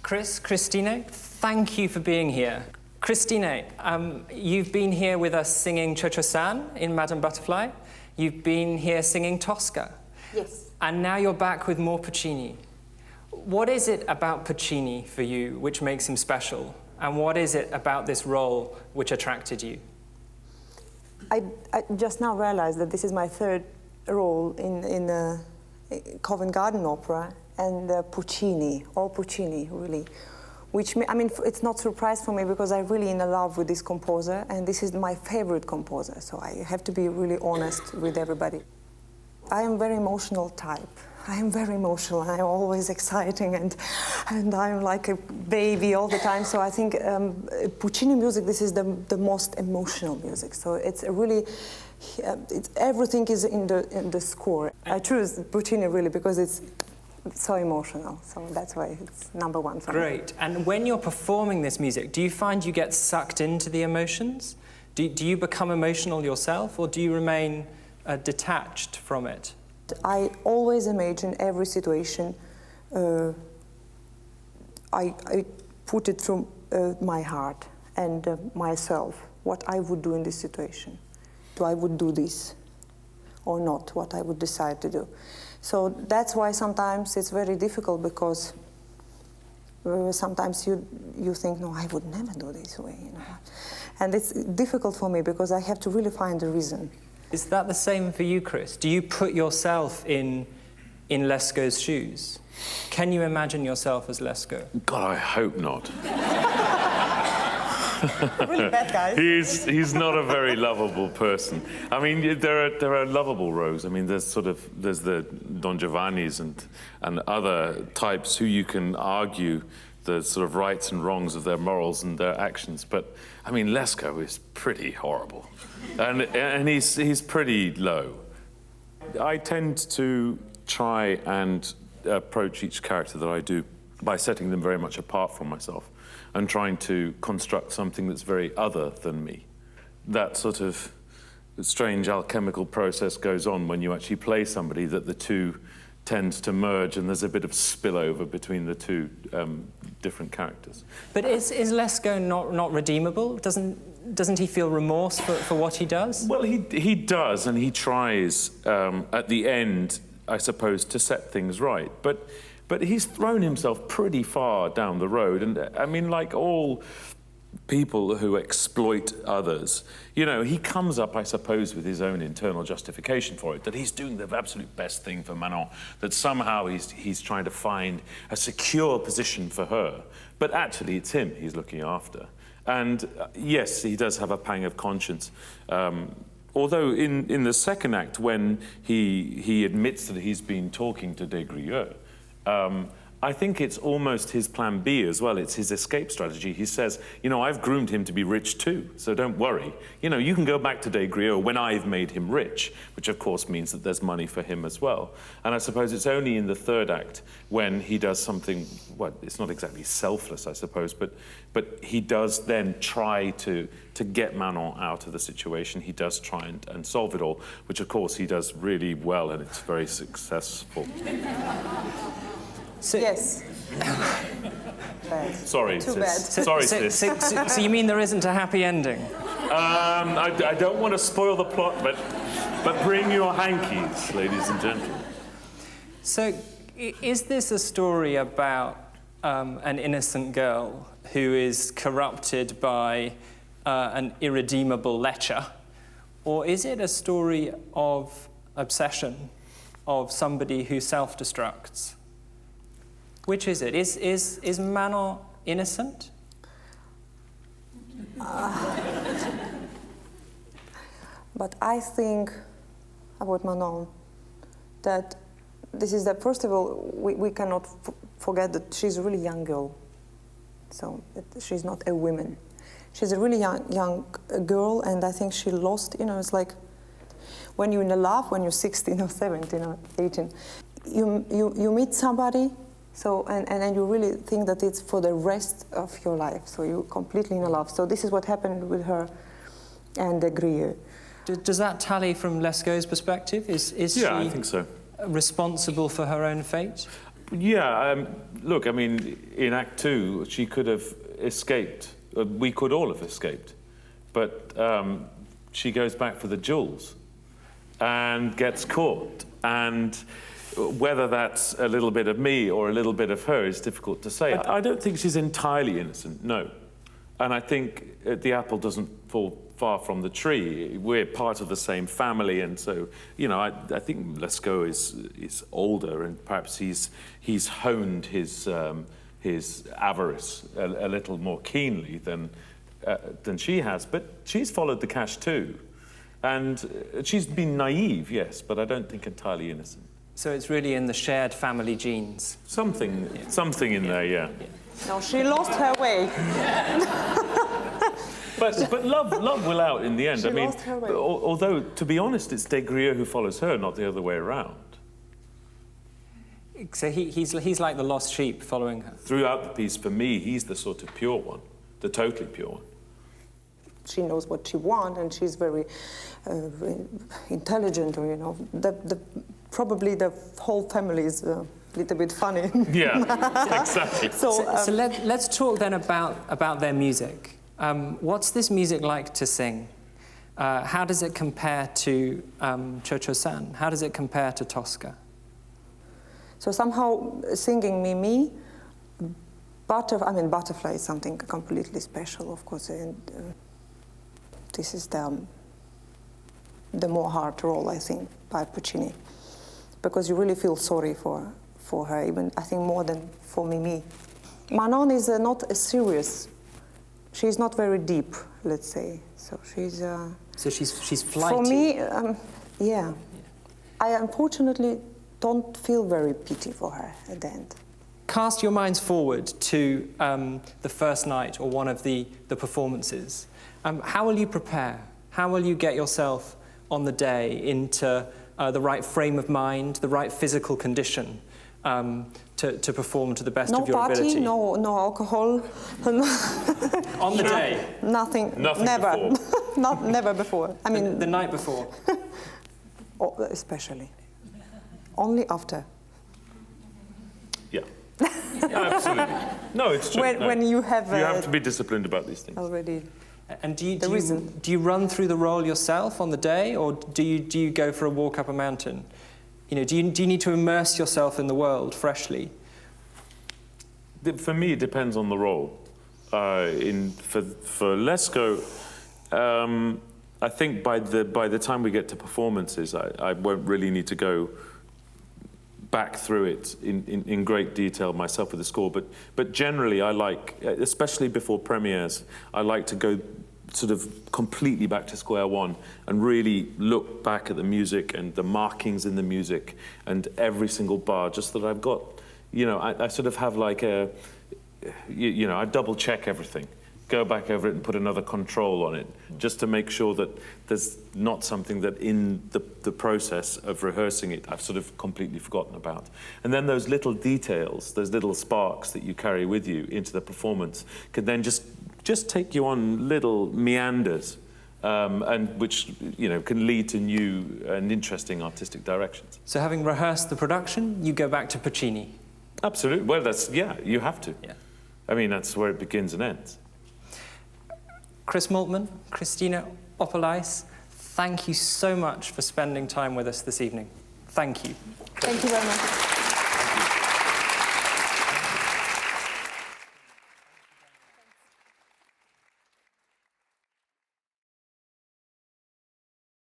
Kristīne, thank you for being here. Kristīne, you've been here with us singing Cho-Cho-San in Madame Butterfly. You've been here singing Tosca. Yes. And now you're back with more Puccini. What is it about Puccini for you which makes him special? And what is it about this role which attracted you? I just now realized that this is my third role in Covent Garden Opera, and Puccini, all Puccini, really. Which, I mean, it's not a surprise for me because I'm really in love with this composer, and this is my favorite composer, so I have to be really honest with everybody. I am very emotional type. I am very emotional, and I'm always exciting, and I'm like a baby all the time, so I think Puccini music, this is the most emotional music, so it's a really, everything is in the score. I choose Puccini really because it's so emotional, so that's why it's number one for me. Great. And when you're performing this music, do you find you get sucked into the emotions? Do you become emotional yourself, or do you remain detached from it? I always imagine every situation, I put it from my heart and myself, what I would do in this situation. Do I would do this or not, what I would decide to do. So that's why sometimes it's very difficult, because sometimes you think, no, I would never do this way, you know. And it's difficult for me because I have to really find the reason. Is that the same for you, Chris? Do you put yourself in Lescaut's shoes? Can you imagine yourself as Lescaut? God, I hope not. Really bad guy. He's not a very lovable person. I mean, there are lovable rogues. I mean, there's the Don Giovannis and other types who you can argue the sort of rights and wrongs of their morals and their actions. But I mean, Lescaut is pretty horrible, and he's pretty low. I tend to try and approach each character that I do by setting them very much apart from myself and trying to construct something that's very other than me. That sort of strange alchemical process goes on when you actually play somebody, that the two tends to merge and there's a bit of spillover between the two different characters. But is Lescaut not redeemable? Doesn't he feel remorse for what he does? Well, he does, and he tries at the end, I suppose, to set things right. But he's thrown himself pretty far down the road, and I mean, like all people who exploit others, you know, he comes up, I suppose, with his own internal justification for it, that he's doing the absolute best thing for Manon, that somehow he's trying to find a secure position for her, but actually it's him he's looking after. And yes, he does have a pang of conscience. Although in the second act, when he admits that he's been talking to Grieux, I think it's almost his plan B as well. It's his escape strategy. He says, you know, I've groomed him to be rich too, so don't worry. You know, you can go back to Grieux when I've made him rich, which of course means that there's money for him as well. And I suppose it's only in the third act when he does something, well, it's not exactly selfless, I suppose, but he does then try to get Manon out of the situation. He does try and solve it all, which of course he does really well, and it's very successful. So, yes. Sorry. Too bad. Sorry, sis. So you mean there isn't a happy ending? I don't want to spoil the plot, but bring your hankies, ladies and gentlemen. So is this a story about an innocent girl who is corrupted by an irredeemable lecher? Or is it a story of obsession, of somebody who self-destructs? Which is it? Is Manon innocent? But I think about Manon that this is that, first of all, we cannot forget that she's a really young girl. So she's not a woman. She's a really young girl, and I think she lost, you know, it's like when you're in love, when you're 16 or 17 or 18, you meet somebody, so, and then you really think that it's for the rest of your life. So you're completely in love. So this is what happened with her and Grieux. Does that tally from Lescaut's perspective? Is yeah, she I think so. responsible for her own fate? Yeah, look, I mean, in Act Two, she could have escaped. We could all have escaped. But she goes back for the jewels and gets caught. And whether that's a little bit of me or a little bit of her is difficult to say. I don't think she's entirely innocent, no. And I think the apple doesn't fall far from the tree. We're part of the same family, and so, you know, I think Lescaut is older, and perhaps he's honed his avarice a little more keenly than she has. But she's followed the cash too, and she's been naive, yes, but I don't think entirely innocent. So it's really in the shared family genes. Something in there, yeah. No, she lost her way. But love will out in the end. She I mean, lost her way. although, to be honest, it's Grieux who follows her, not the other way around. So he's like the lost sheep following her. Throughout the piece, for me, he's the sort of pure one, the totally pure one. She knows what she wants, and she's very intelligent. Or, you know, probably the whole family is a little bit funny. Yeah, exactly. So let's talk then about their music. What's this music like to sing? How does it compare to Cho-Cho-San? How does it compare to Tosca? So somehow singing Mimi, Butterfly is something completely special, of course, and this is the more hard role, I think, by Puccini, because you really feel sorry for her, even I think more than for Mimi. Manon is not a serious. She's not very deep, let's say. So she's. So she's flighty. For me, yeah. I unfortunately don't feel very pity for her at the end. Cast your minds forward to the first night or one of the performances. How will you prepare? How will you get yourself on the day into the right frame of mind, the right physical condition to perform to the best of your ability? No alcohol. On the day? Nothing never. Before. Never before. I mean... The night before? Especially. Only after. Yeah. Yeah, absolutely. No, it's true. When you have... You have to be disciplined about these things. Already. And do you run through the role yourself on the day, or do you go for a walk up a mountain? You know, do you need to immerse yourself in the world freshly? For me, it depends on the role. For Lescaut, I think by the time we get to performances, I won't really need to go back through it in great detail myself with the score. But generally, I like, especially before premieres, I like to go sort of completely back to square one and really look back at the music and the markings in the music and every single bar, just that I've got, you know, I sort of have like a, you know, I double check everything, go back over it and put another control on it, just to make sure that there's not something that in the process of rehearsing it I've sort of completely forgotten about. And then those little details, those little sparks that you carry with you into the performance can then just take you on little meanders, and which, you know, can lead to new and interesting artistic directions. So having rehearsed the production, you go back to Puccini? Absolutely. Well, yeah, you have to. Yeah. I mean, that's where it begins and ends. Chris Maltman, Kristīne Opolais, thank you so much for spending time with us this evening. Thank you. Thank you very much.